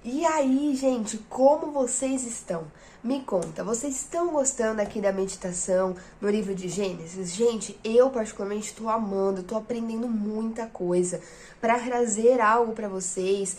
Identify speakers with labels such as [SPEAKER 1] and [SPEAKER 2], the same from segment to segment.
[SPEAKER 1] E aí, gente, como vocês estão? Me conta, vocês estão gostando aqui da meditação no livro de Gênesis? Gente, eu particularmente estou amando, estou aprendendo muita coisa para trazer algo para vocês.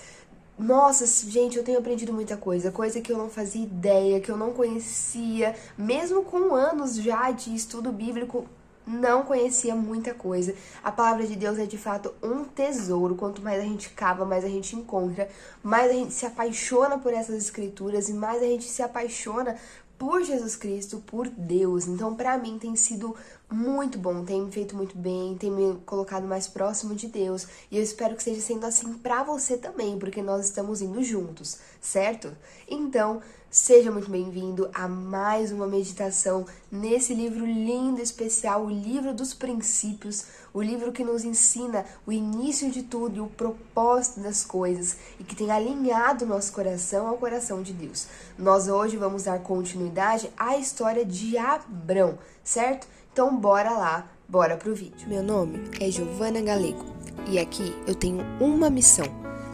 [SPEAKER 1] Nossa, gente, eu tenho aprendido muita coisa, coisa que eu não fazia ideia, que eu não conhecia, mesmo com anos já de estudo bíblico, não conhecia muita coisa. A palavra de Deus é de fato um tesouro. Quanto mais a gente cava, mais a gente encontra, mais a gente se apaixona por essas escrituras e mais a gente se apaixona por Jesus Cristo, por Deus. Então, pra mim tem sido muito bom, tem me feito muito bem, tem me colocado mais próximo de Deus. E eu espero que esteja sendo assim pra você também, porque nós estamos indo juntos, certo? Então, seja muito bem-vindo a mais uma meditação nesse livro lindo, especial, o livro dos princípios, o livro que nos ensina o início de tudo e o propósito das coisas e que tem alinhado nosso coração ao coração de Deus. Nós hoje vamos dar continuidade à história de Abrão, certo? Então bora lá, bora pro vídeo. Meu nome é Giovana Galego e aqui eu tenho uma missão: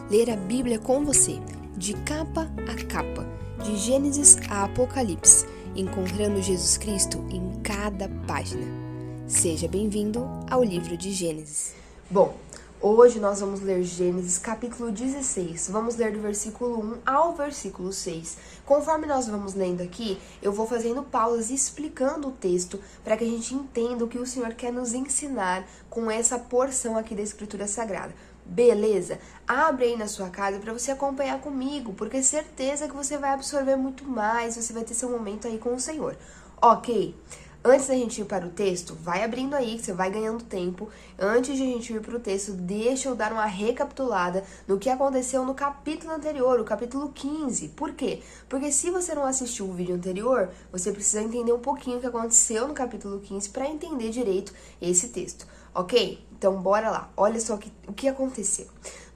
[SPEAKER 1] ler a Bíblia com você, de capa a capa, de Gênesis a Apocalipse, encontrando Jesus Cristo em cada página. Seja bem-vindo ao livro de Gênesis. Bom, hoje nós vamos ler Gênesis capítulo 16. Vamos ler do versículo 1 ao versículo 6. Conforme nós vamos lendo aqui, eu vou fazendo pausas e explicando o texto para que a gente entenda o que o Senhor quer nos ensinar com essa porção aqui da Escritura Sagrada. Beleza? Abre aí na sua casa para você acompanhar comigo, porque é certeza que você vai absorver muito mais, você vai ter seu momento aí com o Senhor. Ok? Antes da gente ir para o texto, vai abrindo aí, que você vai ganhando tempo. Antes de a gente ir para o texto, deixa eu dar uma recapitulada no que aconteceu no capítulo anterior, o capítulo 15. Por quê? Porque se você não assistiu o vídeo anterior, você precisa entender um pouquinho o que aconteceu no capítulo 15 para entender direito esse texto. Ok? Então, bora lá. Olha só o que aconteceu.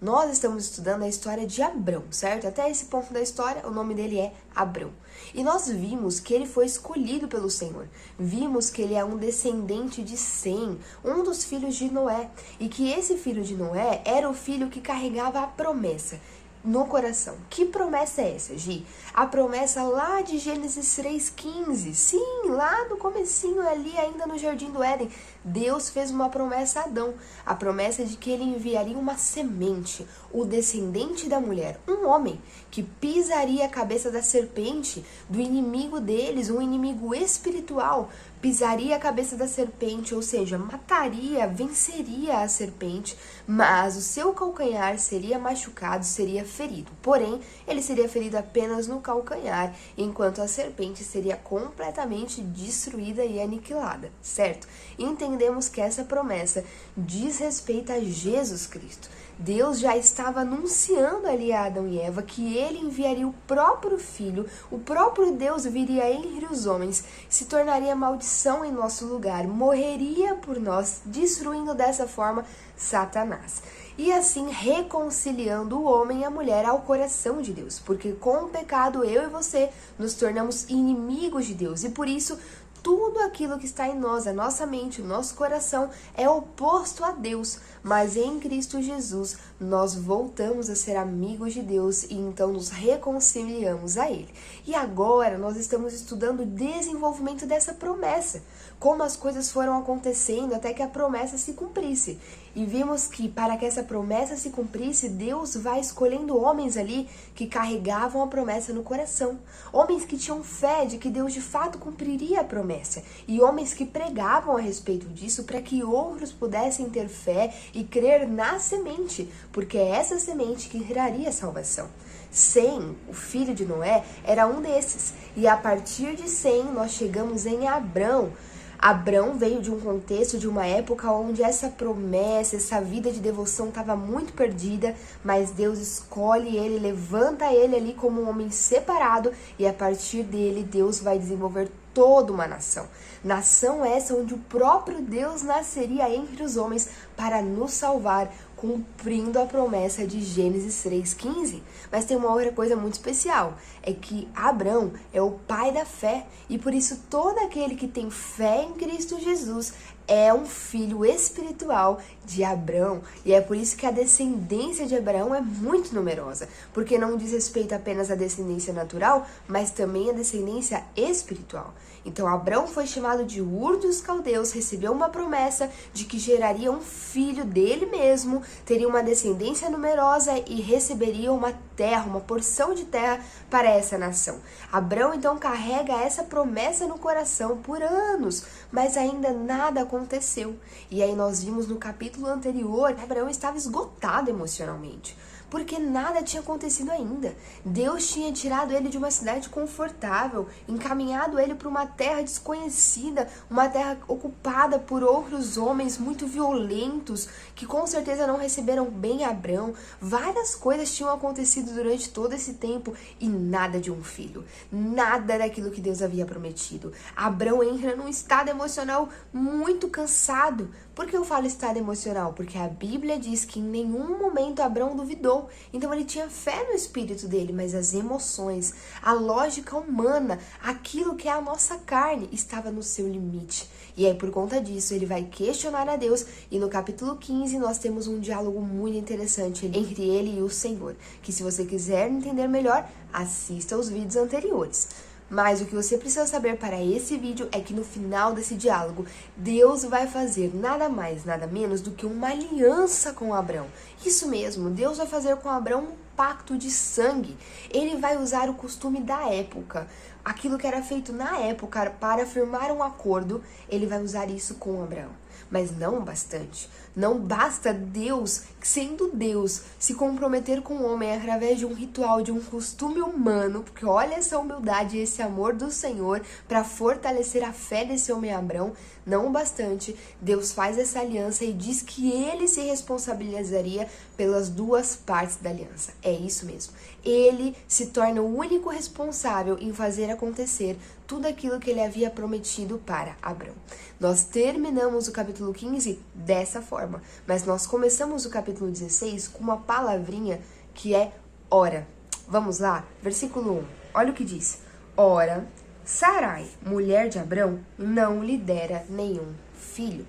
[SPEAKER 1] Nós estamos estudando a história de Abrão, certo? Até esse ponto da história, o nome dele é Abrão. E nós vimos que ele foi escolhido pelo Senhor. Vimos que ele é um descendente de Sem, um dos filhos de Noé. E que esse filho de Noé era o filho que carregava a promessa no coração. Que promessa é essa, Gi? A promessa lá de Gênesis 3,15. Sim, lá no comecinho ali, ainda no Jardim do Éden, Deus fez uma promessa a Adão. A promessa de que ele enviaria uma semente, o descendente da mulher, um homem, que pisaria a cabeça da serpente, do inimigo deles, um inimigo espiritual, pisaria a cabeça da serpente, ou seja, mataria, venceria a serpente, mas o seu calcanhar seria machucado, seria ferido. Porém, ele seria ferido apenas no calcanhar, enquanto a serpente seria completamente destruída e aniquilada, certo? Entendemos que essa promessa diz respeito a Jesus Cristo. Deus já estava anunciando ali a Adão e Eva que ele enviaria o próprio Filho, o próprio Deus viria entre os homens, se tornaria maldição em nosso lugar, morreria por nós, destruindo dessa forma Satanás. E assim reconciliando o homem e a mulher ao coração de Deus, porque com o pecado eu e você nos tornamos inimigos de Deus e por isso tudo aquilo que está em nós, a nossa mente, o nosso coração, é oposto a Deus. Mas em Cristo Jesus, nós voltamos a ser amigos de Deus e então nos reconciliamos a Ele. E agora nós estamos estudando o desenvolvimento dessa promessa, como as coisas foram acontecendo até que a promessa se cumprisse. E vimos que para que essa promessa se cumprisse, Deus vai escolhendo homens ali que carregavam a promessa no coração. Homens que tinham fé de que Deus de fato cumpriria a promessa. E homens que pregavam a respeito disso para que outros pudessem ter fé e crer na semente, porque é essa semente que traria a salvação. Sem, o filho de Noé, era um desses. E a partir de Sem, nós chegamos em Abrão. Abrão veio de um contexto, de uma época onde essa promessa, essa vida de devoção estava muito perdida, mas Deus escolhe ele, levanta ele ali como um homem separado e a partir dele Deus vai desenvolver toda uma nação. Nação essa onde o próprio Deus nasceria entre os homens para nos salvar, cumprindo a promessa de Gênesis 3,15. Mas tem uma outra coisa muito especial, é que Abrão é o pai da fé, e por isso todo aquele que tem fé em Cristo Jesus é um filho espiritual de Abraão. E é por isso que a descendência de Abraão é muito numerosa, porque não diz respeito apenas à descendência natural, mas também à descendência espiritual. Então Abraão foi chamado de Ur dos Caldeus, recebeu uma promessa de que geraria um filho dele mesmo, teria uma descendência numerosa e receberia uma terra, uma porção de terra para essa nação. Abraão então carrega essa promessa no coração por anos, mas ainda nada aconteceu. E aí nós vimos no capítulo anterior que Abraão estava esgotado emocionalmente, porque nada tinha acontecido ainda. Deus tinha tirado ele de uma cidade confortável, encaminhado ele para uma terra desconhecida, uma terra ocupada por outros homens muito violentos, que com certeza não receberam bem Abraão. Várias coisas tinham acontecido durante todo esse tempo e nada de um filho, nada daquilo que Deus havia prometido. Abraão entra num estado emocional muito cansado. Por que eu falo estado emocional? Porque a Bíblia diz que em nenhum momento Abraão duvidou. Então ele tinha fé no espírito dele, mas as emoções, a lógica humana, aquilo que é a nossa carne, estava no seu limite. E aí por conta disso ele vai questionar a Deus, e no capítulo 15 nós temos um diálogo muito interessante entre ele e o Senhor, que se você quiser entender melhor, assista os vídeos anteriores. Mas o que você precisa saber para esse vídeo é que no final desse diálogo, Deus vai fazer nada mais, nada menos do que uma aliança com Abraão. Isso mesmo, Deus vai fazer com Abraão um pacto de sangue. Ele vai usar o costume da época, aquilo que era feito na época para firmar um acordo, ele vai usar isso com Abraão. Mas não bastante. Não basta Deus, sendo Deus, se comprometer com o homem através de um ritual, de um costume humano, porque olha essa humildade e esse amor do Senhor para fortalecer a fé desse homem Abraão. Não bastante, Deus faz essa aliança e diz que ele se responsabilizaria pelas duas partes da aliança. É isso mesmo. Ele se torna o único responsável em fazer acontecer tudo aquilo que ele havia prometido para Abraão. Nós terminamos o capítulo 15 dessa forma, mas nós começamos o capítulo 16 com uma palavrinha que é ora. Vamos lá? Versículo 1. Olha o que diz. Ora, Sarai, mulher de Abraão, não lhe dera nenhum filho.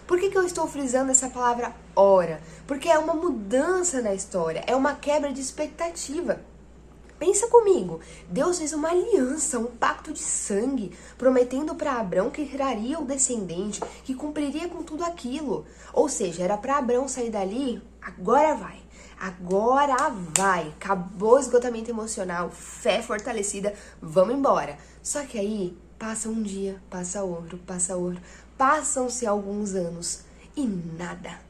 [SPEAKER 1] Por que eu estou frisando essa palavra ora? Porque é uma mudança na história, é uma quebra de expectativa. Pensa comigo, Deus fez uma aliança, um pacto de sangue, prometendo para Abraão que traria o descendente, que cumpriria com tudo aquilo. Ou seja, era para Abraão sair dali, agora vai. Acabou o esgotamento emocional, fé fortalecida, vamos embora. Só que aí, passa um dia, passa outro, passam-se alguns anos e nada.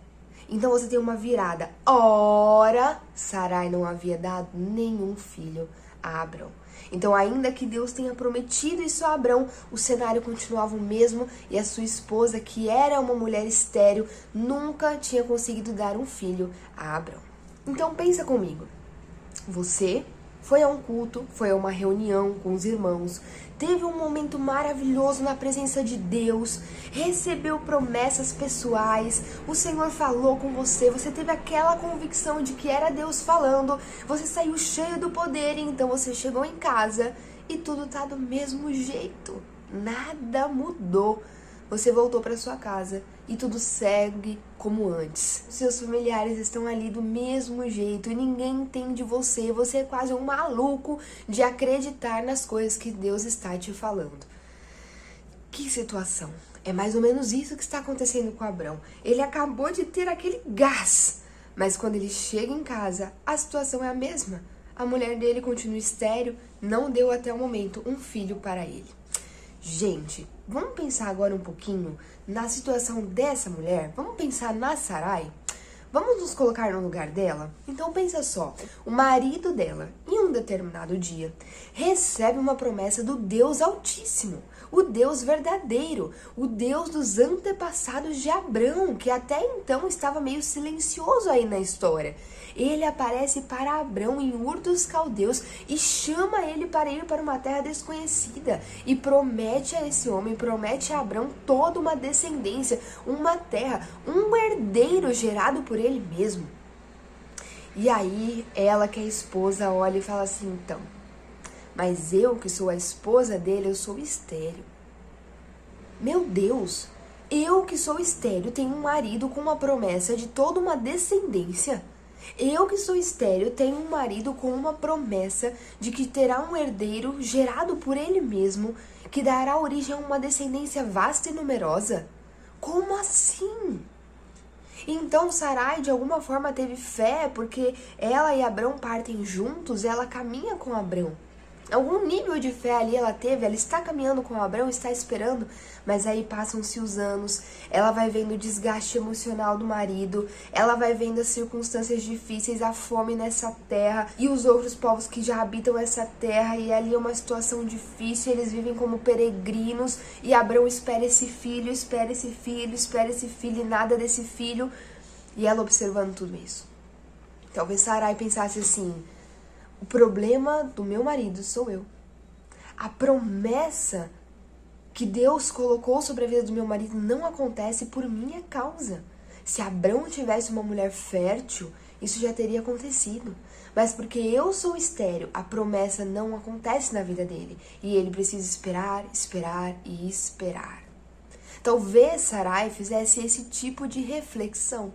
[SPEAKER 1] Então você tem uma virada. Ora, Sarai não havia dado nenhum filho a Abraão. Então, ainda que Deus tenha prometido isso a Abraão, o cenário continuava o mesmo e a sua esposa, que era uma mulher estéril, nunca tinha conseguido dar um filho a Abraão. Então, pensa comigo. Você foi a um culto, foi a uma reunião com os irmãos, teve um momento maravilhoso na presença de Deus, recebeu promessas pessoais, o Senhor falou com você, você teve aquela convicção de que era Deus falando, você saiu cheio do poder, e então você chegou em casa e tudo tá do mesmo jeito, nada mudou. Você voltou para sua casa e tudo segue como antes. Seus familiares estão ali do mesmo jeito e ninguém entende você. Você é quase um maluco de acreditar nas coisas que Deus está te falando. Que situação! É mais ou menos isso que está acontecendo com Abraão. Ele acabou de ter aquele gás, mas quando ele chega em casa, a situação é a mesma. A mulher dele continua estéril, não deu até o momento um filho para ele. Gente, vamos pensar agora um pouquinho na situação dessa mulher? Vamos pensar na Sarai? Vamos nos colocar no lugar dela? Então pensa só, o marido dela, em um determinado dia, recebe uma promessa do Deus Altíssimo, o Deus verdadeiro, o Deus dos antepassados de Abraão, que até então estava meio silencioso aí na história. Ele aparece para Abraão em Ur dos Caldeus e chama ele para ir para uma terra desconhecida e promete a esse homem, promete a Abraão toda uma descendência, uma terra, um herdeiro gerado por ele mesmo. E aí ela, que é a esposa, olha e fala assim, então, mas eu que sou a esposa dele, eu sou estéril. Meu Deus, Eu que sou estéril tenho um marido com uma promessa de toda uma descendência. Eu que sou estéril tenho um marido com uma promessa de que terá um herdeiro gerado por ele mesmo, que dará origem a uma descendência vasta e numerosa. Como assim? Então Sarai de alguma forma teve fé porque ela e Abrão partem juntos, ela caminha com Abrão. Algum nível de fé ali ela teve, ela está caminhando com Abrão, está esperando, mas aí passam-se os anos, ela vai vendo o desgaste emocional do marido, ela vai vendo as circunstâncias difíceis, a fome nessa terra e os outros povos que já habitam essa terra, e ali é uma situação difícil, eles vivem como peregrinos, e Abrão espera esse filho, espera esse filho, espera esse filho, e nada desse filho, e ela observando tudo isso. Talvez Sarai pensasse assim: o problema do meu marido sou eu. A promessa que Deus colocou sobre a vida do meu marido não acontece por minha causa. Se Abrão tivesse uma mulher fértil, isso já teria acontecido. Mas porque eu sou estéril, a promessa não acontece na vida dele. E ele precisa esperar, esperar e esperar. Talvez Sarai fizesse esse tipo de reflexão.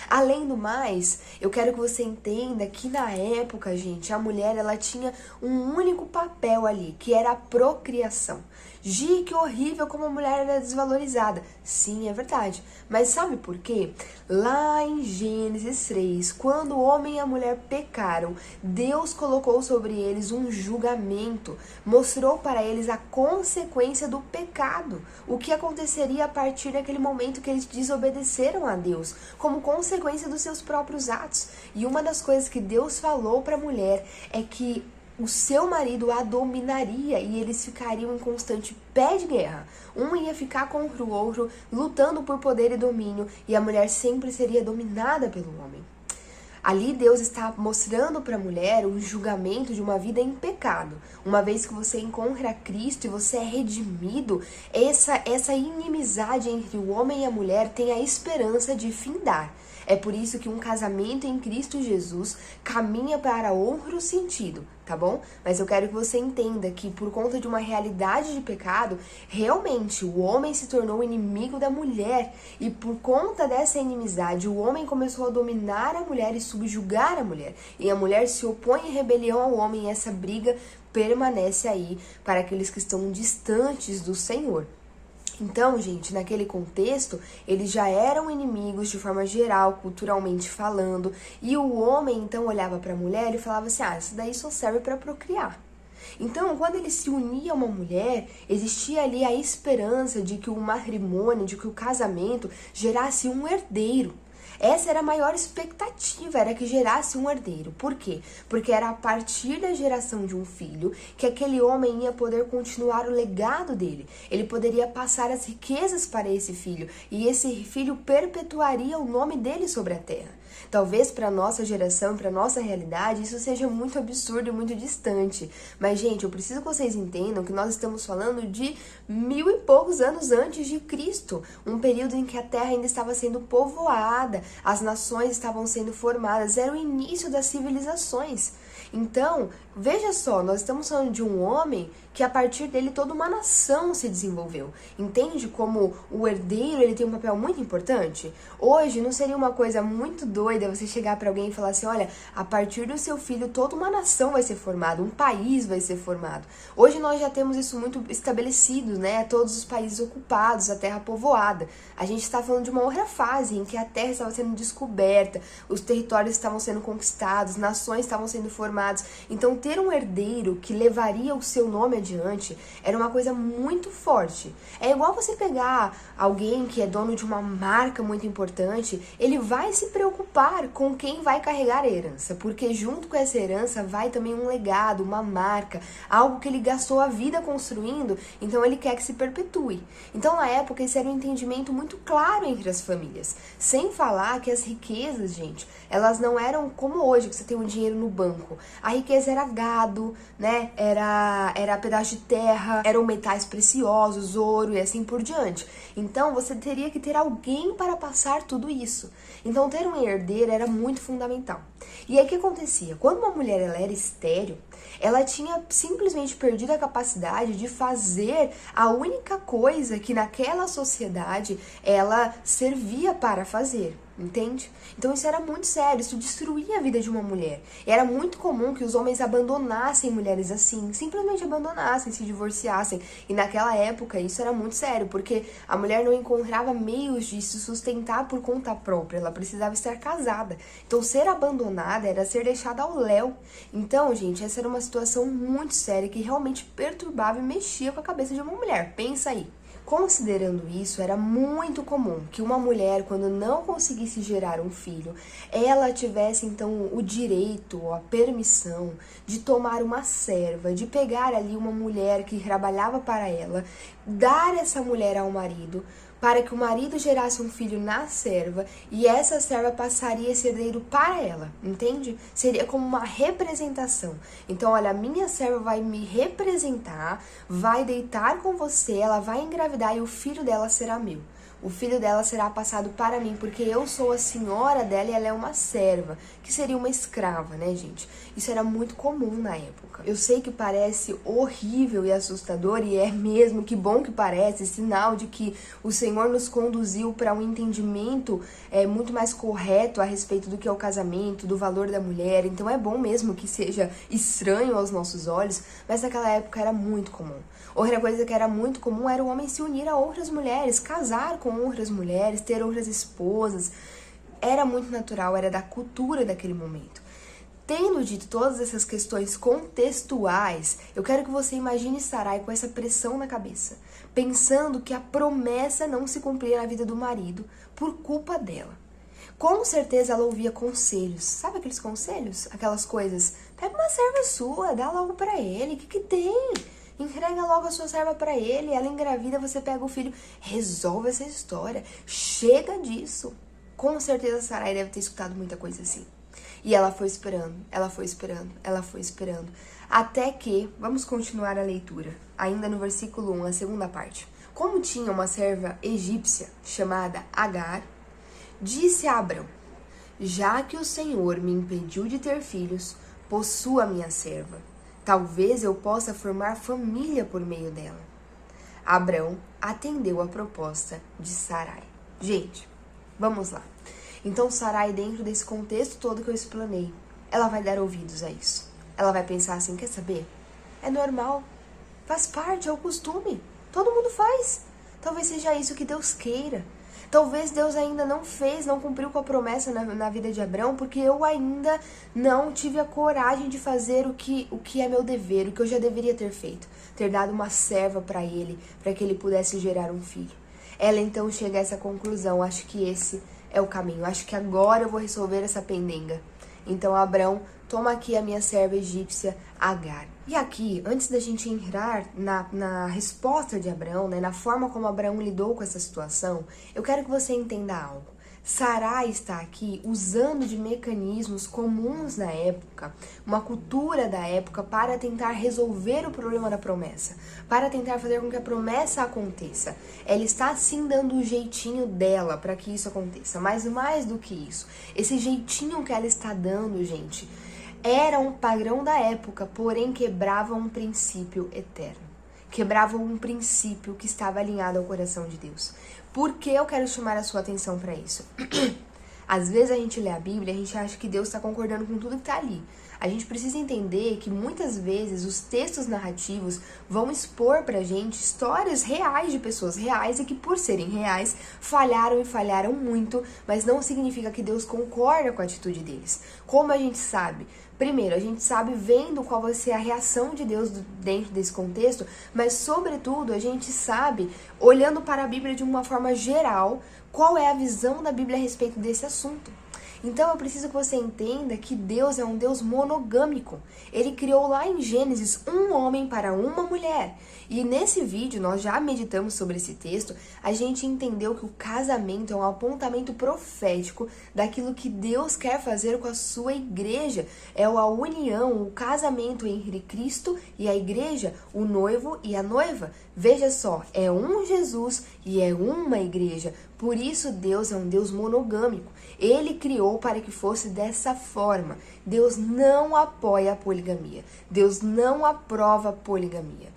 [SPEAKER 1] Além do mais, eu quero que você entenda que na época, gente, a mulher ela tinha um único papel ali, que era a procriação. Gi, que horrível como a mulher era desvalorizada. Sim, é verdade. Mas sabe por quê? Lá em Gênesis 3, quando o homem e a mulher pecaram, Deus colocou sobre eles um julgamento, mostrou para eles a consequência do pecado, o que aconteceria a partir daquele momento que eles desobedeceram a Deus, como consequência dos seus próprios atos. E uma das coisas que Deus falou para a mulher é que o seu marido a dominaria e eles ficariam em constante pé de guerra. Um ia ficar contra o outro, lutando por poder e domínio, e a mulher sempre seria dominada pelo homem. Ali Deus está mostrando para a mulher o julgamento de uma vida em pecado. Uma vez que você encontra Cristo e você é redimido, essa inimizade entre o homem e a mulher tem a esperança de findar. É por isso que um casamento em Cristo Jesus caminha para outro sentido, tá bom? Mas eu quero que você entenda que por conta de uma realidade de pecado, realmente o homem se tornou inimigo da mulher. E por conta dessa inimizade, o homem começou a dominar a mulher e subjugar a mulher. E a mulher se opõe em rebelião ao homem, e essa briga permanece aí para aqueles que estão distantes do Senhor. Então, gente, naquele contexto, eles já eram inimigos de forma geral, culturalmente falando, e o homem então olhava para a mulher e falava assim: ah, isso daí só serve para procriar. Então, quando ele se unia a uma mulher, existia ali a esperança de que o matrimônio, de que o casamento gerasse um herdeiro. Essa era a maior expectativa, era que gerasse um herdeiro. Por quê? Porque era a partir da geração de um filho que aquele homem ia poder continuar o legado dele. Ele poderia passar as riquezas para esse filho e esse filho perpetuaria o nome dele sobre a terra. Talvez para nossa geração, para nossa realidade, isso seja muito absurdo e muito distante. Mas, gente, eu preciso que vocês entendam que nós estamos falando de 1000 e poucos anos antes de Cristo. Um período em que a terra ainda estava sendo povoada, as nações estavam sendo formadas, era o início das civilizações. Então, veja só, nós estamos falando de um homem que a partir dele toda uma nação se desenvolveu. Entende como o herdeiro ele tem um papel muito importante? Hoje não seria uma coisa muito doida você chegar para alguém e falar assim: olha, a partir do seu filho toda uma nação vai ser formada, um país vai ser formado. Hoje nós já temos isso muito estabelecido, né? Todos os países ocupados, a terra povoada. A gente está falando de uma outra fase em que a terra estava sendo descoberta, os territórios estavam sendo conquistados, nações estavam sendo formadas. Então, ter um herdeiro que levaria o seu nome adiante era uma coisa muito forte. É igual você pegar alguém que é dono de uma marca muito importante, ele vai se preocupar com quem vai carregar a herança, porque junto com essa herança vai também um legado, uma marca, algo que ele gastou a vida construindo, então ele quer que se perpetue. Então, na época, esse era um entendimento muito claro entre as famílias. Sem falar que as riquezas, gente, elas não eram como hoje, que você tem um dinheiro no banco. A riqueza era gado, né? Era pedaço de terra, eram metais preciosos, ouro e assim por diante. Então você teria que ter alguém para passar tudo isso. Então ter um herdeiro era muito fundamental. E aí o que acontecia? Quando uma mulher ela era estéril, ela tinha simplesmente perdido a capacidade de fazer a única coisa que naquela sociedade ela servia para fazer. Entende? Então isso era muito sério, isso destruía a vida de uma mulher. E era muito comum que os homens abandonassem mulheres assim, simplesmente abandonassem, se divorciassem. E naquela época isso era muito sério, porque a mulher não encontrava meios de se sustentar por conta própria, ela precisava estar casada. Então ser abandonada era ser deixada ao léu. Então, gente, essa era uma situação muito séria que realmente perturbava e mexia com a cabeça de uma mulher. Pensa aí. Considerando isso, era muito comum que uma mulher, quando não conseguisse gerar um filho, ela tivesse então o direito, a permissão de tomar uma serva, de pegar ali uma mulher que trabalhava para ela, dar essa mulher ao marido, para que o marido gerasse um filho na serva e essa serva passaria esse herdeiro para ela, entende? Seria como uma representação. Então, olha, a minha serva vai me representar, vai deitar com você, ela vai engravidar e o filho dela será meu. O filho dela será passado para mim, porque eu sou a senhora dela e ela é uma serva, que seria uma escrava, né, gente? Isso era muito comum na época. Eu sei que parece horrível e assustador, e é mesmo, que bom que parece, sinal de que o Senhor nos conduziu para um entendimento muito mais correto a respeito do que é o casamento, do valor da mulher. Então é bom mesmo que seja estranho aos nossos olhos, mas naquela época era muito comum. Outra coisa que era muito comum era o homem se unir a outras mulheres, casar com outras mulheres, ter outras esposas. Era muito natural, era da cultura daquele momento. Tendo dito todas essas questões contextuais, eu quero que você imagine Sarai com essa pressão na cabeça, pensando que a promessa não se cumpria na vida do marido por culpa dela. Com certeza ela ouvia conselhos. Sabe aqueles conselhos? Aquelas coisas, pega uma serva sua, dá logo pra ele, o que tem? Entrega logo a sua serva pra ele, ela engravida, você pega o filho, resolve essa história, chega disso. Com certeza Sarai deve ter escutado muita coisa assim. E ela foi esperando, ela foi esperando, ela foi esperando. Até que, vamos continuar a leitura, ainda no versículo 1, a segunda parte. Como tinha uma serva egípcia chamada Agar, disse a Abrão: já que o Senhor me impediu de ter filhos, possua minha serva. Talvez eu possa formar família por meio dela. Abrão atendeu a proposta de Sarai. Gente, vamos lá. Então Sarai, dentro desse contexto todo que eu explanei, ela vai dar ouvidos a isso. Ela vai pensar assim, quer saber? É normal, faz parte, é o costume, todo mundo faz. Talvez seja isso que Deus queira. Talvez Deus ainda não fez, não cumpriu com a promessa na vida de Abrão, porque eu ainda não tive a coragem de fazer o que é meu dever, o que eu já deveria ter feito. Ter dado uma serva para ele, para que ele pudesse gerar um filho. Ela então chega a essa conclusão, acho que esse é o caminho, acho que agora eu vou resolver essa pendenga. Então Abrão, toma aqui a minha serva egípcia Agar. E aqui, antes da gente entrar na resposta de Abrão, né, na forma como Abrão lidou com essa situação, eu quero que você entenda algo. Sarai está aqui usando de mecanismos comuns na época, uma cultura da época, para tentar resolver o problema da promessa, para tentar fazer com que a promessa aconteça. Ela está sim dando o jeitinho dela para que isso aconteça, mas mais do que isso, esse jeitinho que ela está dando, gente, era um padrão da época, porém quebrava um princípio eterno. Quebrava um princípio que estava alinhado ao coração de Deus. Por que eu quero chamar a sua atenção para isso? Às vezes a gente lê a Bíblia e a gente acha que Deus está concordando com tudo que está ali. A gente precisa entender que muitas vezes os textos narrativos vão expor pra gente histórias reais de pessoas reais e que, por serem reais, falharam e falharam muito, mas não significa que Deus concorda com a atitude deles. Como a gente sabe? Primeiro, a gente sabe vendo qual vai ser a reação de Deus dentro desse contexto, mas, sobretudo, a gente sabe, olhando para a Bíblia de uma forma geral, qual é a visão da Bíblia a respeito desse assunto. Então eu preciso que você entenda que Deus é um Deus monogâmico. Ele criou lá em Gênesis um homem para uma mulher. E nesse vídeo, nós já meditamos sobre esse texto, a gente entendeu que o casamento é um apontamento profético daquilo que Deus quer fazer com a sua igreja. É a união, o casamento entre Cristo e a igreja, o noivo e a noiva. Veja só, é um Jesus e é uma igreja. Por isso Deus é um Deus monogâmico. Ele criou para que fosse dessa forma. Deus não apoia a poligamia. Deus não aprova a poligamia.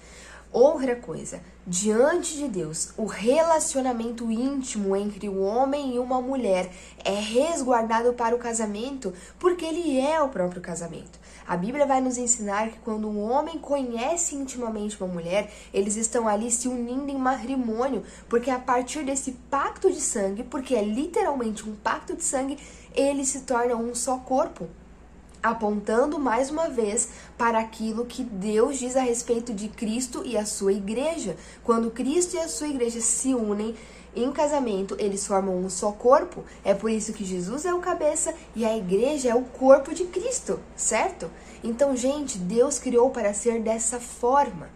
[SPEAKER 1] Outra coisa, diante de Deus, o relacionamento íntimo entre um homem e uma mulher é resguardado para o casamento porque ele é o próprio casamento. A Bíblia vai nos ensinar que quando um homem conhece intimamente uma mulher, eles estão ali se unindo em matrimônio, porque a partir desse pacto de sangue, porque é literalmente um pacto de sangue, eles se tornam um só corpo. Apontando mais uma vez para aquilo que Deus diz a respeito de Cristo e a sua igreja. Quando Cristo e a sua igreja se unem em casamento, eles formam um só corpo. É por isso que Jesus é o cabeça e a igreja é o corpo de Cristo, certo? Então, gente, Deus criou para ser dessa forma.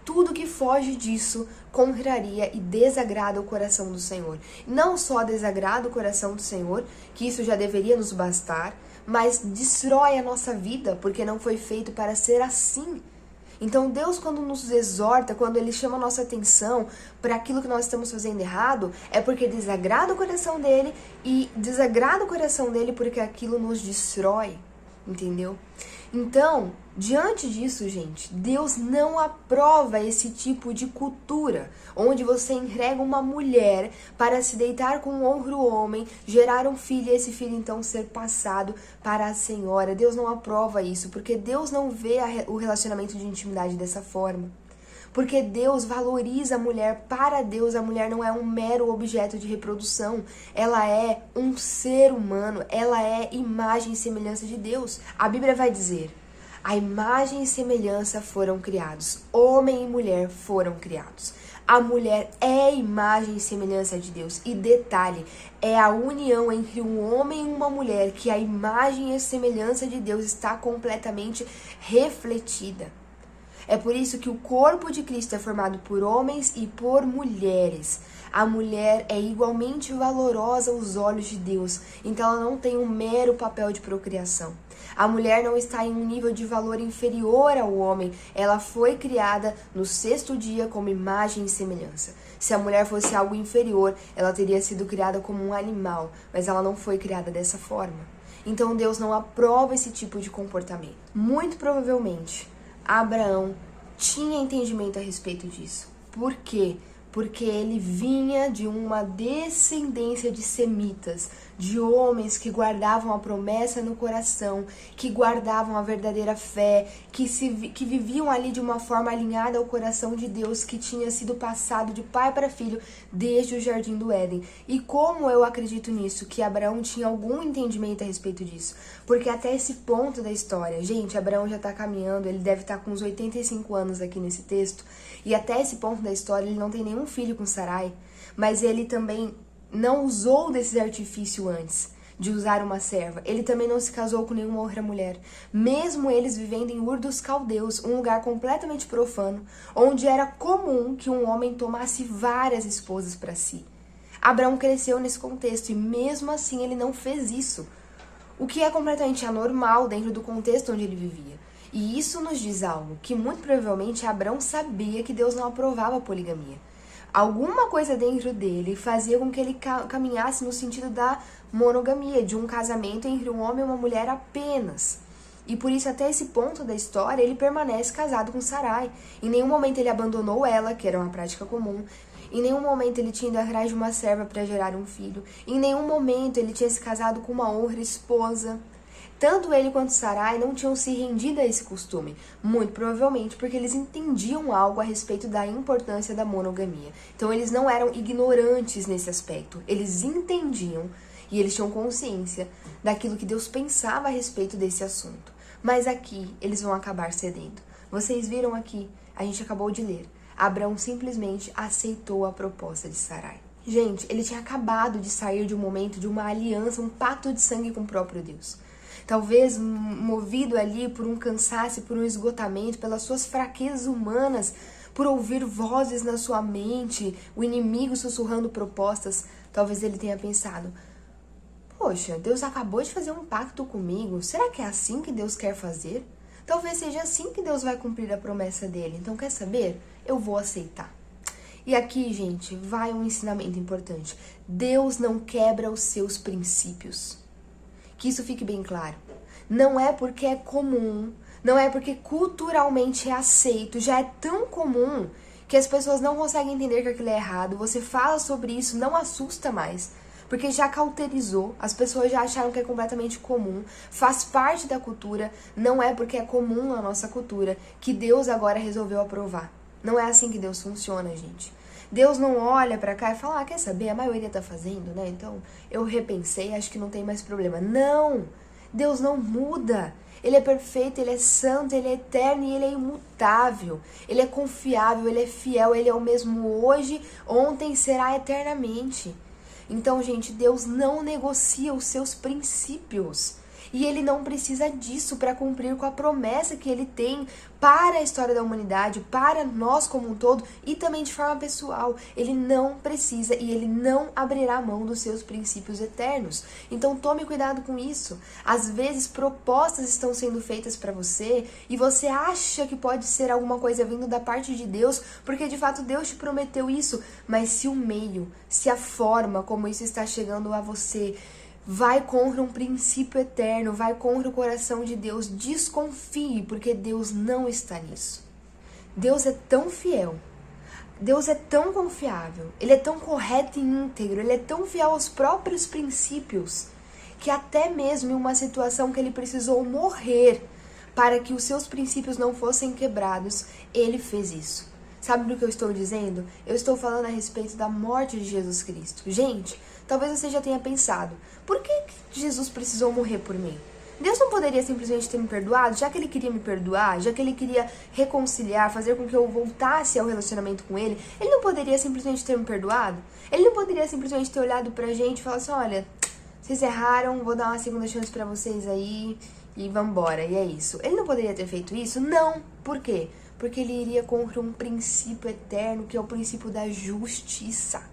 [SPEAKER 1] Tudo que foge disso contraria e desagrada o coração do Senhor. Não só desagrada o coração do Senhor, que isso já deveria nos bastar, mas destrói a nossa vida, porque não foi feito para ser assim. Então Deus, quando nos exorta, quando Ele chama a nossa atenção para aquilo que nós estamos fazendo errado, é porque desagrada o coração dEle, e desagrada o coração dEle porque aquilo nos destrói, entendeu? Então, diante disso, gente, Deus não aprova esse tipo de cultura, onde você entrega uma mulher para se deitar com um outro homem, gerar um filho e esse filho então ser passado para a senhora. Deus não aprova isso, porque Deus não vê o relacionamento de intimidade dessa forma. Porque Deus valoriza a mulher. Para Deus, a mulher não é um mero objeto de reprodução. Ela é um ser humano. Ela é imagem e semelhança de Deus. A Bíblia vai dizer: a imagem e semelhança foram criados. Homem e mulher foram criados. A mulher é imagem e semelhança de Deus. E detalhe, é a união entre um homem e uma mulher que a imagem e a semelhança de Deus está completamente refletida. É por isso que o corpo de Cristo é formado por homens e por mulheres. A mulher é igualmente valorosa aos olhos de Deus, então ela não tem um mero papel de procriação. A mulher não está em um nível de valor inferior ao homem, ela foi criada no sexto dia como imagem e semelhança. Se a mulher fosse algo inferior, ela teria sido criada como um animal, mas ela não foi criada dessa forma. Então Deus não aprova esse tipo de comportamento. Muito provavelmente, Abraão tinha entendimento a respeito disso. Por quê? Porque ele vinha de uma descendência de semitas, de homens que guardavam a promessa no coração, que guardavam a verdadeira fé, que viviam ali de uma forma alinhada ao coração de Deus, que tinha sido passado de pai para filho desde o Jardim do Éden. E como eu acredito nisso? Que Abraão tinha algum entendimento a respeito disso. Porque até esse ponto da história, gente, Abraão já está caminhando, ele deve estar com uns 85 anos aqui nesse texto, e até esse ponto da história ele não tem nenhum filho com Sarai, mas ele também não usou desses artifícios antes de usar uma serva. Ele também não se casou com nenhuma outra mulher. Mesmo eles vivendo em Ur dos Caldeus, um lugar completamente profano, onde era comum que um homem tomasse várias esposas para si. Abraão cresceu nesse contexto e mesmo assim ele não fez isso, o que é completamente anormal dentro do contexto onde ele vivia. E isso nos diz algo, que muito provavelmente Abraão sabia que Deus não aprovava a poligamia. Alguma coisa dentro dele fazia com que ele caminhasse no sentido da monogamia, de um casamento entre um homem e uma mulher apenas. E por isso, até esse ponto da história, ele permanece casado com Sarai. Em nenhum momento ele abandonou ela, que era uma prática comum. Em nenhum momento ele tinha ido atrás de uma serva para gerar um filho. Em nenhum momento ele tinha se casado com uma outra esposa. Tanto ele quanto Sarai não tinham se rendido a esse costume, muito provavelmente porque eles entendiam algo a respeito da importância da monogamia. Então eles não eram ignorantes nesse aspecto, eles entendiam e eles tinham consciência daquilo que Deus pensava a respeito desse assunto. Mas aqui eles vão acabar cedendo. Vocês viram aqui, a gente acabou de ler, Abraão simplesmente aceitou a proposta de Sarai. Gente, ele tinha acabado de sair de um momento de uma aliança, um pacto de sangue com o próprio Deus. Talvez movido ali por um cansaço, por um esgotamento, pelas suas fraquezas humanas, por ouvir vozes na sua mente, o inimigo sussurrando propostas, talvez ele tenha pensado: poxa, Deus acabou de fazer um pacto comigo, será que é assim que Deus quer fazer? Talvez seja assim que Deus vai cumprir a promessa dele, então quer saber? Eu vou aceitar. E aqui, gente, vai um ensinamento importante. Deus não quebra os seus princípios. Que isso fique bem claro. Não é porque é comum, não é porque culturalmente é aceito, já é tão comum que as pessoas não conseguem entender que aquilo é errado. Você fala sobre isso, não assusta mais. Porque já cauterizou, as pessoas já acharam que é completamente comum, faz parte da cultura, não é porque é comum na nossa cultura que Deus agora resolveu aprovar. Não é assim que Deus funciona, gente. Deus não olha pra cá e fala: quer saber, a maioria tá fazendo, né? Então eu repensei, acho que não tem mais problema. Não! Deus não muda. Ele é perfeito, ele é santo, ele é eterno e ele é imutável. Ele é confiável, ele é fiel, ele é o mesmo hoje, ontem, será eternamente. Então, gente, Deus não negocia os seus princípios. E ele não precisa disso para cumprir com a promessa que ele tem para a história da humanidade, para nós como um todo e também de forma pessoal. Ele não precisa e ele não abrirá mão dos seus princípios eternos. Então tome cuidado com isso. Às vezes propostas estão sendo feitas para você e você acha que pode ser alguma coisa vindo da parte de Deus, porque de fato Deus te prometeu isso. Mas se o meio, se a forma como isso está chegando a você vai contra um princípio eterno, vai contra o coração de Deus, desconfie, porque Deus não está nisso. Deus é tão fiel, Deus é tão confiável, Ele é tão correto e íntegro, Ele é tão fiel aos próprios princípios, que até mesmo em uma situação que Ele precisou morrer para que os seus princípios não fossem quebrados, Ele fez isso. Sabe do que eu estou dizendo? Eu estou falando a respeito da morte de Jesus Cristo. Gente, talvez você já tenha pensado: por que Jesus precisou morrer por mim? Deus não poderia simplesmente ter me perdoado, já que Ele queria me perdoar, já que Ele queria reconciliar, fazer com que eu voltasse ao relacionamento com Ele? Ele não poderia simplesmente ter me perdoado? Ele não poderia simplesmente ter olhado pra gente e falar assim: olha, vocês erraram, vou dar uma segunda chance pra vocês aí e vambora, e é isso. Ele não poderia ter feito isso? Não. Por quê? Porque ele iria contra um princípio eterno, que é o princípio da justiça.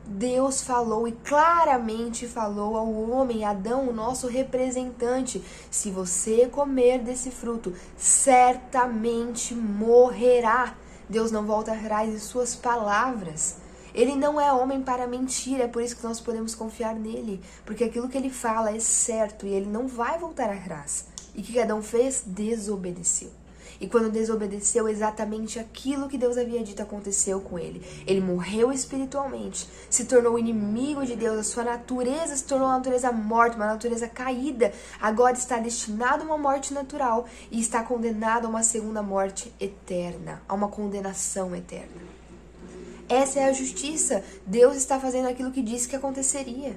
[SPEAKER 1] Deus falou e claramente falou ao homem, Adão, o nosso representante: se você comer desse fruto, certamente morrerá. Deus não volta atrás de suas palavras. Ele não é homem para mentir, é por isso que nós podemos confiar nele, porque aquilo que ele fala é certo e ele não vai voltar atrás. E o que Adão fez? Desobedeceu. E quando desobedeceu, exatamente aquilo que Deus havia dito aconteceu com ele. Ele morreu espiritualmente, se tornou inimigo de Deus, a sua natureza se tornou uma natureza morta, uma natureza caída. Agora está destinado a uma morte natural e está condenado a uma segunda morte eterna, a uma condenação eterna. Essa é a justiça. Deus está fazendo aquilo que disse que aconteceria.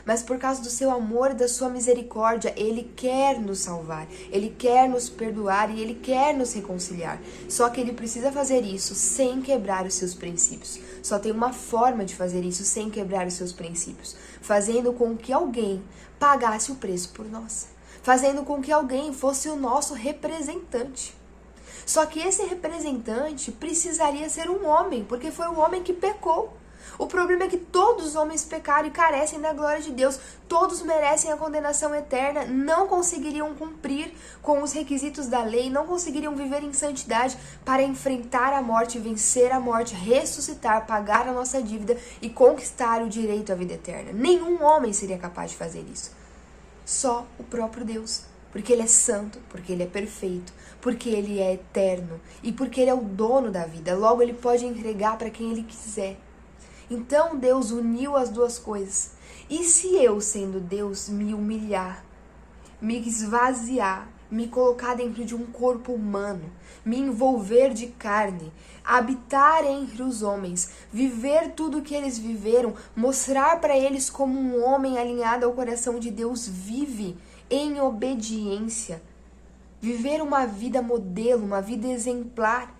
[SPEAKER 1] Mas por causa do seu amor e da sua misericórdia, Ele quer nos salvar, Ele quer nos perdoar e Ele quer nos reconciliar. Só que Ele precisa fazer isso sem quebrar os seus princípios. Só tem uma forma de fazer isso sem quebrar os seus princípios: fazendo com que alguém pagasse o preço por nós, fazendo com que alguém fosse o nosso representante. Só que esse representante precisaria ser um homem, porque foi o homem que pecou. O problema é que todos os homens pecaram e carecem da glória de Deus. Todos merecem a condenação eterna, não conseguiriam cumprir com os requisitos da lei, não conseguiriam viver em santidade para enfrentar a morte, vencer a morte, ressuscitar, pagar a nossa dívida e conquistar o direito à vida eterna. Nenhum homem seria capaz de fazer isso. Só o próprio Deus. Porque Ele é santo, porque Ele é perfeito, porque Ele é eterno e porque Ele é o dono da vida. Logo, Ele pode entregar para quem Ele quiser. Então Deus uniu as duas coisas. E se eu, sendo Deus, me humilhar, me esvaziar, me colocar dentro de um corpo humano, me envolver de carne, habitar entre os homens, viver tudo o que eles viveram, mostrar para eles como um homem alinhado ao coração de Deus vive em obediência, viver uma vida modelo, uma vida exemplar,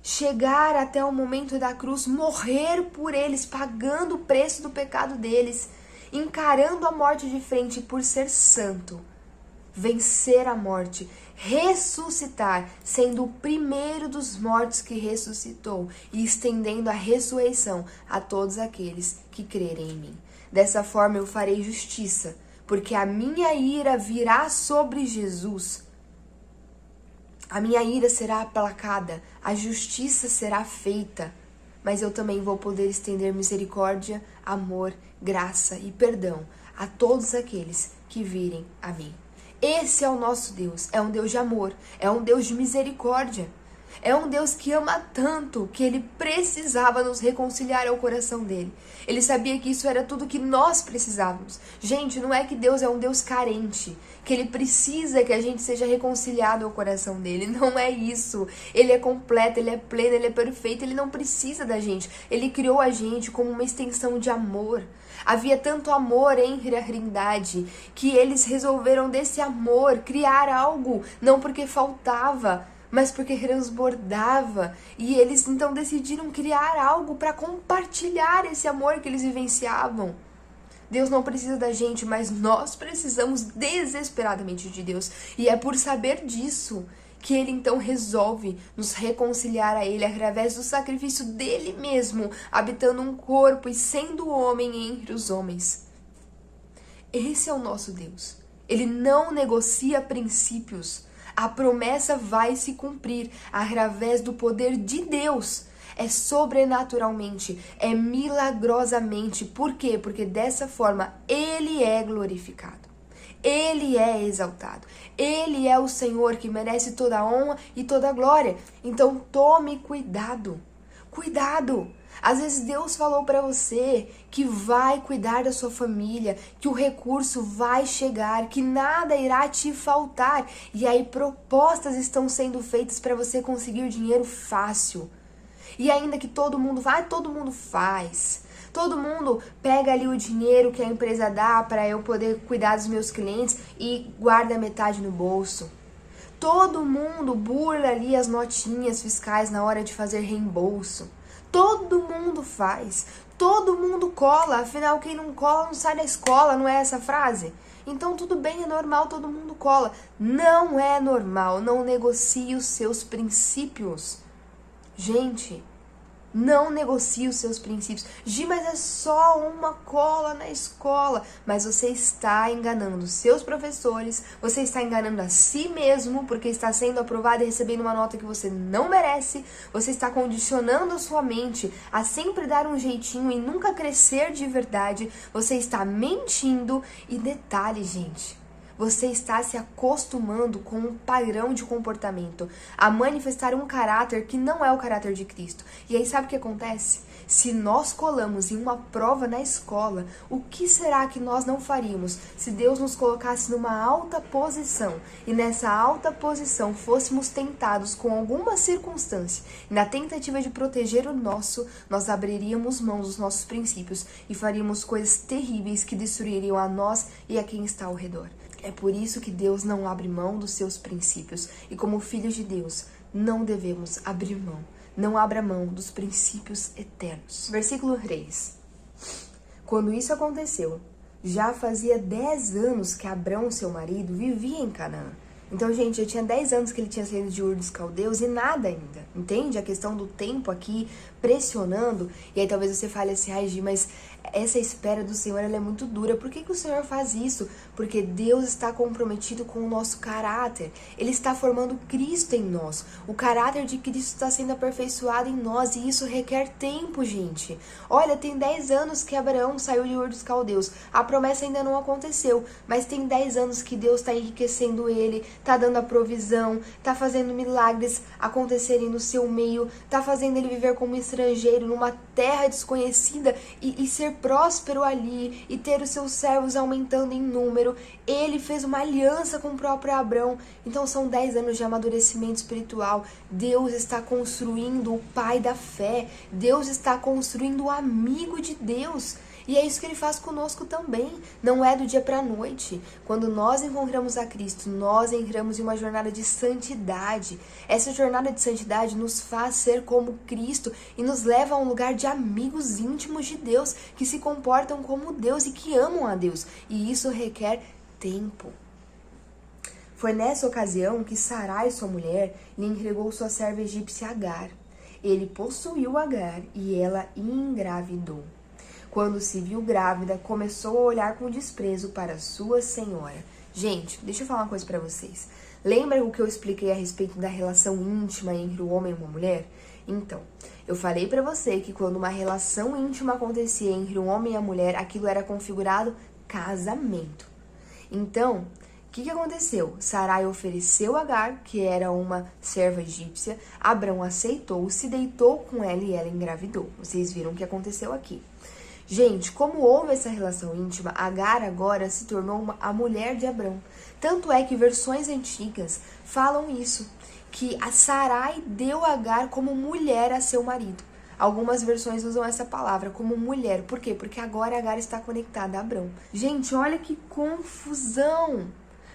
[SPEAKER 1] chegar até o momento da cruz, morrer por eles, pagando o preço do pecado deles, encarando a morte de frente por ser santo, vencer a morte, ressuscitar, sendo o primeiro dos mortos que ressuscitou e estendendo a ressurreição a todos aqueles que crerem em mim. Dessa forma eu farei justiça, porque a minha ira virá sobre Jesus. A minha ira será aplacada, a justiça será feita, mas eu também vou poder estender misericórdia, amor, graça e perdão a todos aqueles que virem a mim. Esse é o nosso Deus, é um Deus de amor, é um Deus de misericórdia, é um Deus que ama tanto que ele precisava nos reconciliar ao coração dele. Ele sabia que isso era tudo que nós precisávamos. Gente, não é que Deus é um Deus carente, que ele precisa que a gente seja reconciliado ao coração dele. Não é isso. Ele é completo, ele é pleno, ele é perfeito, ele não precisa da gente. Ele criou a gente como uma extensão de amor. Havia tanto amor entre a Trindade que eles resolveram desse amor criar algo, não porque faltava, mas porque transbordava. E eles então decidiram criar algo para compartilhar esse amor que eles vivenciavam. Deus não precisa da gente, mas nós precisamos desesperadamente de Deus. E é por saber disso que ele então resolve nos reconciliar a ele através do sacrifício dele mesmo, habitando um corpo e sendo homem entre os homens. Esse é o nosso Deus. Ele não negocia princípios. A promessa vai se cumprir através do poder de Deus. É sobrenaturalmente, é milagrosamente. Por quê? Porque dessa forma ele é glorificado. Ele é exaltado. Ele é o Senhor que merece toda a honra e toda a glória. Então tome cuidado. Cuidado. Às vezes Deus falou para você que vai cuidar da sua família, que o recurso vai chegar, que nada irá te faltar. E aí propostas estão sendo feitas para você conseguir dinheiro fácil. E ainda que todo mundo vai, todo mundo faz. Todo mundo pega ali o dinheiro que a empresa dá para eu poder cuidar dos meus clientes e guarda metade no bolso. Todo mundo burla ali as notinhas fiscais na hora de fazer reembolso. Todo mundo faz. Todo mundo cola. Afinal, quem não cola não sai da escola, não é essa a frase? Então tudo bem, é normal, todo mundo cola. Não é normal, não negocie os seus princípios. Gente, não negocie os seus princípios. Gi, mas é só uma cola na escola. Mas você está enganando os seus professores, você está enganando a si mesmo, porque está sendo aprovado e recebendo uma nota que você não merece. Você está condicionando a sua mente a sempre dar um jeitinho e nunca crescer de verdade. Você está mentindo. E detalhe, gente, você está se acostumando com um padrão de comportamento, a manifestar um caráter que não é o caráter de Cristo. E aí sabe o que acontece? Se nós colamos em uma prova na escola, o que será que nós não faríamos se Deus nos colocasse numa alta posição e nessa alta posição fôssemos tentados com alguma circunstância e na tentativa de proteger o nosso, nós abriríamos mão dos nossos princípios e faríamos coisas terríveis que destruiriam a nós e a quem está ao redor. É por isso que Deus não abre mão dos seus princípios. E como filhos de Deus, não devemos abrir mão. Não abra mão dos princípios eternos. Versículo 3. Quando isso aconteceu, já fazia 10 anos que Abrão, seu marido, vivia em Canaã. Então, gente, já tinha 10 anos que ele tinha saído de Ur dos Caldeus e nada ainda. Entende? A questão do tempo aqui pressionando. E aí talvez você fale assim, ai, Gi, mas essa espera do Senhor ela é muito dura. Por que o Senhor faz isso? Porque Deus está comprometido com o nosso caráter. Ele está formando Cristo em nós. O caráter de Cristo está sendo aperfeiçoado em nós e isso requer tempo, gente. Olha, tem 10 anos que Abraão saiu de Ur dos Caldeus. A promessa ainda não aconteceu, mas tem 10 anos que Deus está enriquecendo ele, está dando a provisão, está fazendo milagres acontecerem no seu meio, está fazendo ele viver como estrangeiro numa terra desconhecida e ser próspero ali e ter os seus servos aumentando em número. Ele fez uma aliança com o próprio Abrão. Então são 10 anos de amadurecimento espiritual. Deus está construindo o pai da fé. Deus está construindo o amigo de Deus. E é isso que ele faz conosco também. Não é do dia para a noite. Quando nós encontramos a Cristo, nós entramos em uma jornada de santidade. Essa jornada de santidade nos faz ser como Cristo e nos leva a um lugar de amigos íntimos de Deus, que se comportam como Deus e que amam a Deus. E isso requer tempo. Foi nessa ocasião que Sarai, sua mulher, lhe entregou sua serva egípcia Agar. Ele possuiu Agar e ela engravidou. Quando se viu grávida, começou a olhar com desprezo para sua senhora. Gente, deixa eu falar uma coisa para vocês. Lembra o que eu expliquei a respeito da relação íntima entre o homem e uma mulher? Então, eu falei para você que quando uma relação íntima acontecia entre um homem e a mulher, aquilo era configurado casamento. Então, o que aconteceu? Sarai ofereceu Agar, que era uma serva egípcia. Abrão aceitou, se deitou com ela e ela engravidou. Vocês viram o que aconteceu aqui. Gente, como houve essa relação íntima, Agar agora se tornou a mulher de Abrão. Tanto é que versões antigas falam isso, que a Sarai deu Agar como mulher a seu marido. Algumas versões usam essa palavra como mulher. Por quê? Porque agora Agar está conectada a Abrão. Gente, olha que confusão!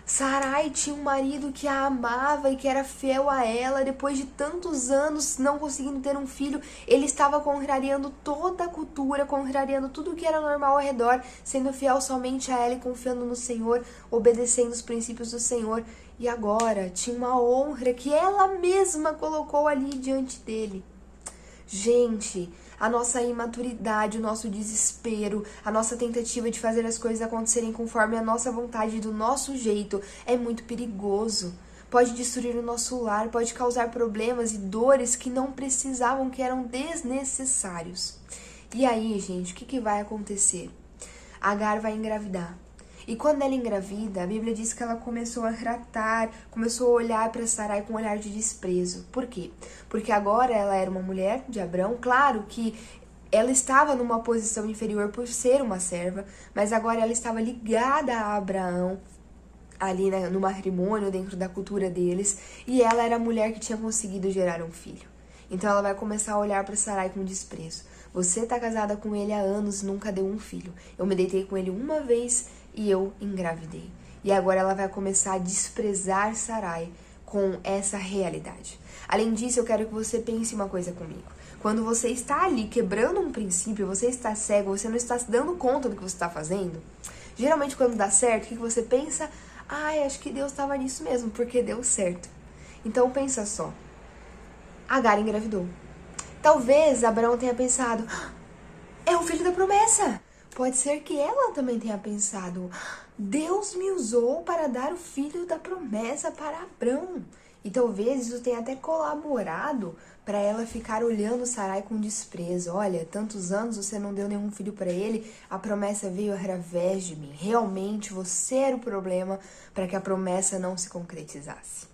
[SPEAKER 1] Sarai tinha um marido que a amava e que era fiel a ela. Depois de tantos anos não conseguindo ter um filho, ele estava contrariando toda a cultura, contrariando tudo que era normal ao redor, sendo fiel somente a ela e confiando no Senhor, obedecendo os princípios do Senhor. E agora tinha uma honra que ela mesma colocou ali diante dele. Gente, a nossa imaturidade, o nosso desespero, a nossa tentativa de fazer as coisas acontecerem conforme a nossa vontade, do nosso jeito, é muito perigoso. Pode destruir o nosso lar, pode causar problemas e dores que não precisavam, que eram desnecessários. E aí, gente, o que vai acontecer? Agar vai engravidar. E quando ela engravida, a Bíblia diz que ela começou a tratar, começou a olhar para Sarai com um olhar de desprezo. Por quê? Porque agora ela era uma mulher de Abrão. Claro que ela estava numa posição inferior por ser uma serva, mas agora ela estava ligada a Abraão, ali no matrimônio, dentro da cultura deles, e ela era a mulher que tinha conseguido gerar um filho. Então ela vai começar a olhar para Sarai com desprezo. Você está casada com ele há anos e nunca deu um filho. Eu me deitei com ele uma vez e eu engravidei. E agora ela vai começar a desprezar Sarai com essa realidade. Além disso, eu quero que você pense uma coisa comigo. Quando você está ali quebrando um princípio, você está cego, você não está se dando conta do que você está fazendo, geralmente quando dá certo, o que você pensa? Ai, acho que Deus estava nisso mesmo, porque deu certo. Então pensa só. Agar engravidou. Talvez Abraão tenha pensado, é o filho da promessa. Pode ser que ela também tenha pensado, Deus me usou para dar o filho da promessa para Abrão. E talvez isso tenha até colaborado para ela ficar olhando Sarai com desprezo. Olha, tantos anos você não deu nenhum filho para ele, a promessa veio através de mim. Realmente você era o problema para que a promessa não se concretizasse.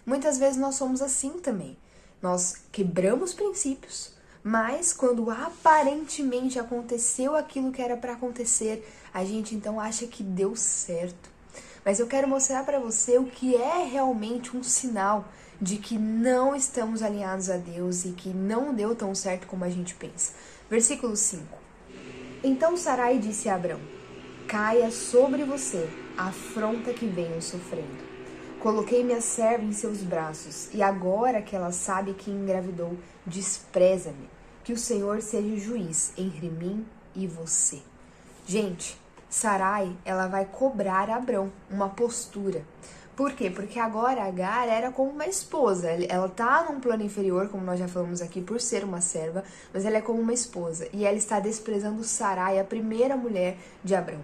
[SPEAKER 1] Muitas vezes nós somos assim também. Nós quebramos princípios, mas quando aparentemente aconteceu aquilo que era para acontecer, a gente então acha que deu certo. Mas eu quero mostrar para você o que é realmente um sinal de que não estamos alinhados a Deus e que não deu tão certo como a gente pensa. Versículo 5. Então Sarai disse a Abrão, caia sobre você a afronta que venho sofrendo. Coloquei minha serva em seus braços, e agora que ela sabe que engravidou, despreza-me. Que o Senhor seja juiz entre mim e você. Gente, Sarai, ela vai cobrar a Abrão uma postura. Por quê? Porque agora Agar era como uma esposa. Ela tá num plano inferior, como nós já falamos aqui, por ser uma serva, mas ela é como uma esposa. E ela está desprezando Sarai, a primeira mulher de Abrão.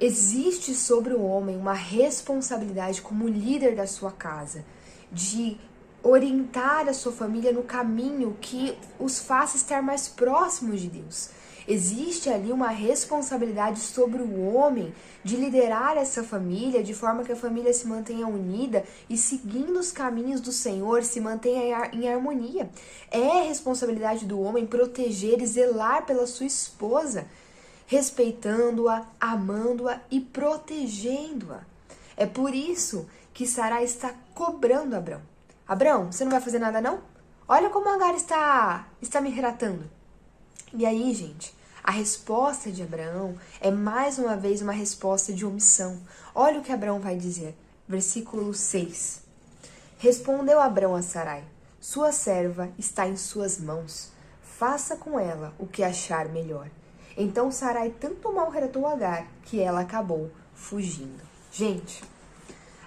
[SPEAKER 1] Existe sobre o homem uma responsabilidade como líder da sua casa, de orientar a sua família no caminho que os faça estar mais próximos de Deus. Existe ali uma responsabilidade sobre o homem de liderar essa família de forma que a família se mantenha unida e seguindo os caminhos do Senhor, se mantenha em harmonia. É responsabilidade do homem proteger e zelar pela sua esposa, respeitando-a, amando-a e protegendo-a. É por isso que Sarai está cobrando Abrão. Abrão, você não vai fazer nada não? Olha como Agar está me retratando. E aí, gente, A resposta de Abraão é mais uma vez uma resposta de omissão. Olha o que Abraão vai dizer. Versículo 6. Respondeu Abraão a Sarai: sua serva está em suas mãos. Faça com ela o que achar melhor. Então Sarai tanto maltratou Agar que ela acabou fugindo. Gente,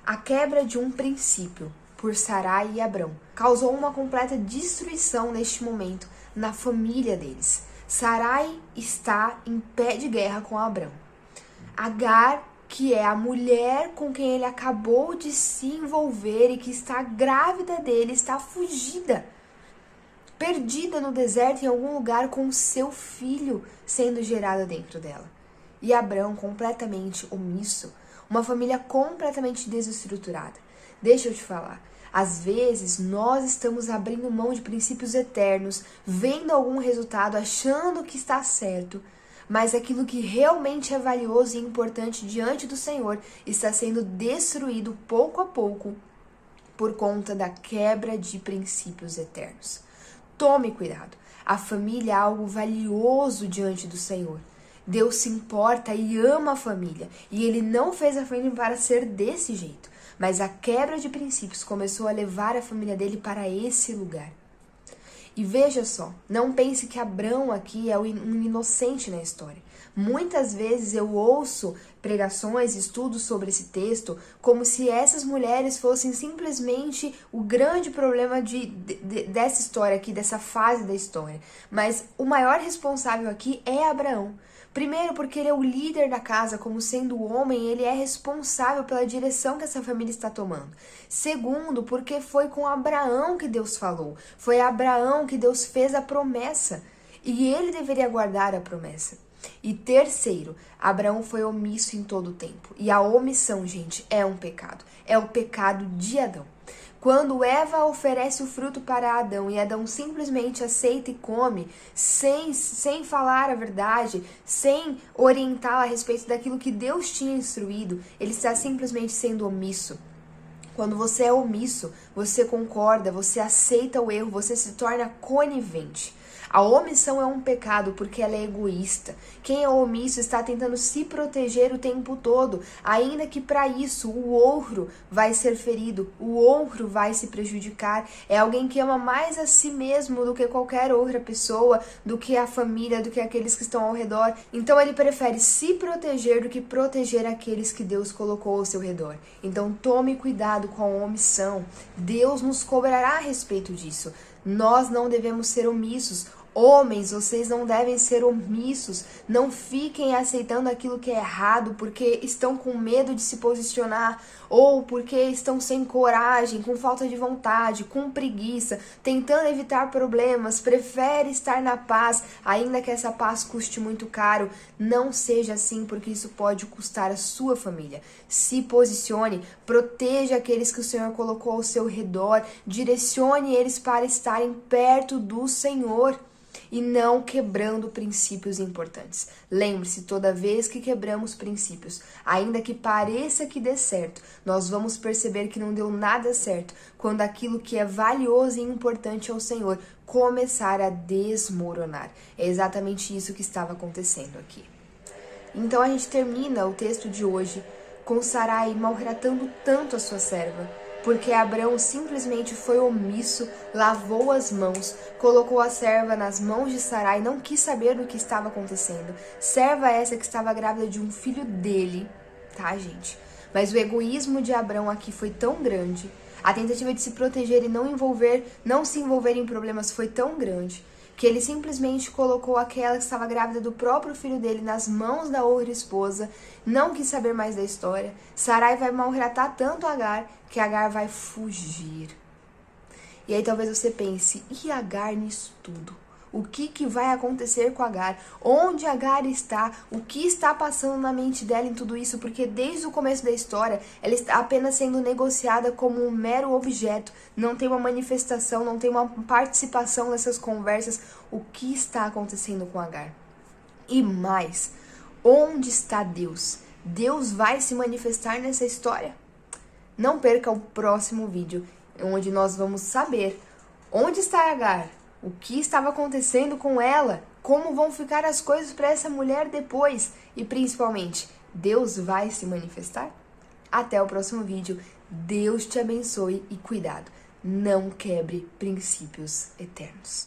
[SPEAKER 1] a quebra de um princípio por Sarai e Abrão causou uma completa destruição neste momento na família deles. Sarai está em pé de guerra com Abrão. Agar, que é a mulher com quem ele acabou de se envolver e que está grávida dele, está fugida, perdida no deserto em algum lugar com o seu filho sendo gerado dentro dela. E Abrão completamente omisso, uma família completamente desestruturada. Deixa eu te falar, às vezes nós estamos abrindo mão de princípios eternos, vendo algum resultado, achando que está certo, mas aquilo que realmente é valioso e importante diante do Senhor está sendo destruído pouco a pouco por conta da quebra de princípios eternos. Tome cuidado, a família é algo valioso diante do Senhor. Deus se importa e ama a família, e Ele não fez a família para ser desse jeito, mas a quebra de princípios começou a levar a família dele para esse lugar. E veja só, não pense que Abrão aqui é um inocente na história. Muitas vezes eu ouço pregações, estudos sobre esse texto, como se essas mulheres fossem simplesmente o grande problema dessa história aqui, dessa fase da história. Mas o maior responsável aqui é Abraão. Primeiro, porque ele é o líder da casa, como sendo o homem, ele é responsável pela direção que essa família está tomando. Segundo, porque foi com Abraão que Deus falou. Foi a Abraão que Deus fez a promessa. E ele deveria guardar a promessa. E terceiro, Abraão foi omisso em todo o tempo. E a omissão, gente, é um pecado. É o pecado de Adão. Quando Eva oferece o fruto para Adão e Adão simplesmente aceita e come, sem falar a verdade, sem orientá-la a respeito daquilo que Deus tinha instruído, ele está simplesmente sendo omisso. Quando você é omisso, você concorda, você aceita o erro, você se torna conivente. A omissão é um pecado porque ela é egoísta. Quem é omisso está tentando se proteger o tempo todo, ainda que para isso o outro vai ser ferido, o outro vai se prejudicar. É alguém que ama mais a si mesmo do que qualquer outra pessoa, do que a família, do que aqueles que estão ao redor. Então ele prefere se proteger do que proteger aqueles que Deus colocou ao seu redor. Então tome cuidado com a omissão. Deus nos cobrará a respeito disso. Nós não devemos ser omissos. Homens, vocês não devem ser omissos, não fiquem aceitando aquilo que é errado porque estão com medo de se posicionar ou porque estão sem coragem, com falta de vontade, com preguiça, tentando evitar problemas, prefere estar na paz, ainda que essa paz custe muito caro. Não seja assim, porque isso pode custar a sua família. Se posicione, proteja aqueles que o Senhor colocou ao seu redor, direcione eles para estarem perto do Senhor. E não quebrando princípios importantes. Lembre-se, toda vez que quebramos princípios, ainda que pareça que dê certo, nós vamos perceber que não deu nada certo quando aquilo que é valioso e importante ao Senhor começar a desmoronar. É exatamente isso que estava acontecendo aqui. Então a gente termina o texto de hoje com Sarai maltratando tanto a sua serva, porque Abrão simplesmente foi omisso, lavou as mãos, colocou a serva nas mãos de Sarai, não quis saber do que estava acontecendo. Serva essa que estava grávida de um filho dele, tá, gente? Mas o egoísmo de Abrão aqui foi tão grande, a tentativa de se proteger e não se envolver em problemas foi tão grande, que ele simplesmente colocou aquela que estava grávida do próprio filho dele nas mãos da outra esposa, não quis saber mais da história. Sarai vai maltratar tanto Agar, que Agar vai fugir. E aí talvez você pense, e Agar nisso tudo? O que vai acontecer com Agar? Onde Agar está? O que está passando na mente dela em tudo isso? Porque desde o começo da história, ela está apenas sendo negociada como um mero objeto. Não tem uma manifestação, não tem uma participação nessas conversas. O que está acontecendo com Agar? E mais, onde está Deus? Deus vai se manifestar nessa história? Não perca o próximo vídeo, onde nós vamos saber onde está Agar, o que estava acontecendo com ela Como vão ficar as coisas para essa mulher depois? E principalmente, Deus vai se manifestar? Até o próximo vídeo. Deus te abençoe e cuidado. Não quebre princípios eternos.